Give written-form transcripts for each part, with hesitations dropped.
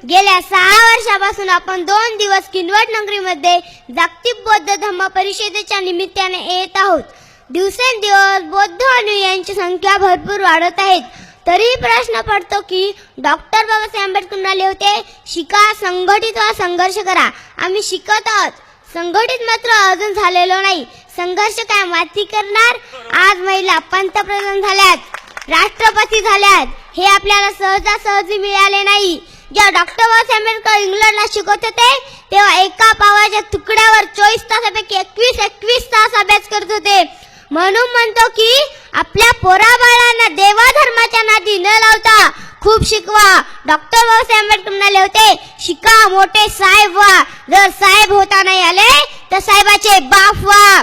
गेल्या 6 वर्षापासून आपण 2 दिवस किनवट नगरीमध्ये जागतिक बौद्ध धम्म परिषदेच्या निमित्ताने येत आहोत. दिवसेंदिवस बौद्ध अनुयायांची संख्या भरपूर वाढत आहे. तरी प्रश्न पडतो की डॉक्टर बाबासाहेब आंबेडकर म्हणाले होते, शिका, संघटित व्हा, संघर्ष करा. आम्ही शिकत आहोत, संघटित मात्र अजून झालेलो नाही. संघर्ष काय माती करणार. आज महिला पंतप्रधान झाल्यात, राष्ट्रपती झाल्यात. हे आपल्याला सहजासहजी मिळाले नाही. जेव्हा डॉक्टर बाबासाहेब आंबेडकर इंग्लंडला शिकत होते तेव्हा एका पावाच्या तुकड्यावर 24 तासापैकी 21 तास अभ्यास करत होते. म्हणून म्हणतो की आपल्या पोराबाळांना देवाधर्माच्या नादी न लावता खूप शिकवा. डॉक्टर बाबासाहेब आंबेडकर म्हणाले होते, शिका, मोठे साहेब व्हा. जर साहेब होता नाही आले तर साहेबाचे बाप व्हा.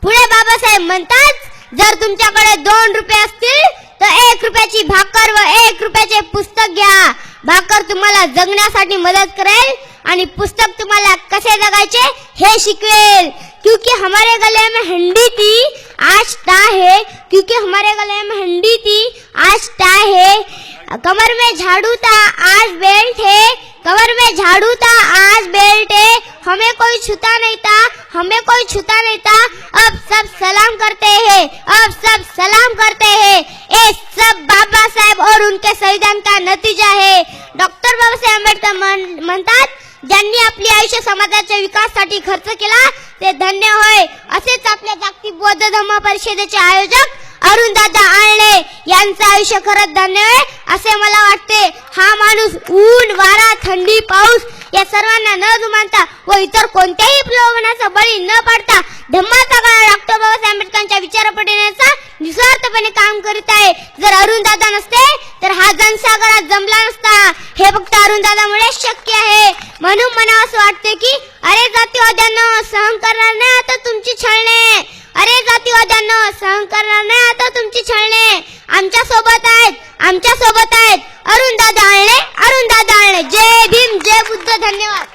पुढे बाबासाहेब म्हणतात, जर तुमच्याकडे 2 रुपये असतील तर 1 रुपयाची भाकर व 1 रुपयाचे पुस्तक घ्या. भाकर तुम्हाला जगण्यासाठी मदत करेल आणि पुस्तक तुम्हाला कसे जगायचे हे शिकवेल. क्योंकि हमारे गले में हंडी थी आज टा है, क्योंकि हमारे गले में हंडी थी आज टा है. कमर में झाड़ू था आज बेल्ट है, कमर में झाड़ू था आज बेल्ट है. हमें कोई छूता नहीं था, हमें कोई छूता नहीं था. अब सब सलाम करते हैं, अब सब सलाम करते हैं. ये सब बाबा साहेब और उनके संविधान का नतीजा है. डॉक्टर बाबासाहेब आंबेडकर म्हणतात, ज्यांनी आपले आयुष्य समाजाच्या विकासासाठी खर्च केला ते धन्य होय. असेच आपल्या जागतिक बौद्ध धम्म परिषदेचे आयोजक अरुणदादा आळणे यांचं आयुष्य खरंच धन्य आहे असे मला वाटते. हा माणूस ऊन, वारा, थंडी, पाऊस या सर्वांना न जुमानता व इतर कोणत्याही प्रलोभनाचा बळी न पडता धम्माचा काळ डॉक्टर बाबासाहेब आंबेडकरांच्या विचारपठणाचा निस्वार्थपणे काम करीत आहे. जर अरुणदादा नसते तर हा जनसागरात जमला नसता. हे फक्त अरुणदादामुळे शक्य आहे. म्हणून मला असं वाटते की अरे जातीवाद्यांनो, सहन करणार नाही आता तुमची छळणे. अरे जातीवाद्यांनो, सहन करणार नाही आता तुमची छळणे. आमच्या सोबत आहेत, आमच्या सोबत आहेत. अरुणदादा आळणे, अरुणदादा आळणे. जय भीम, जय बुद्ध. धन्यवाद.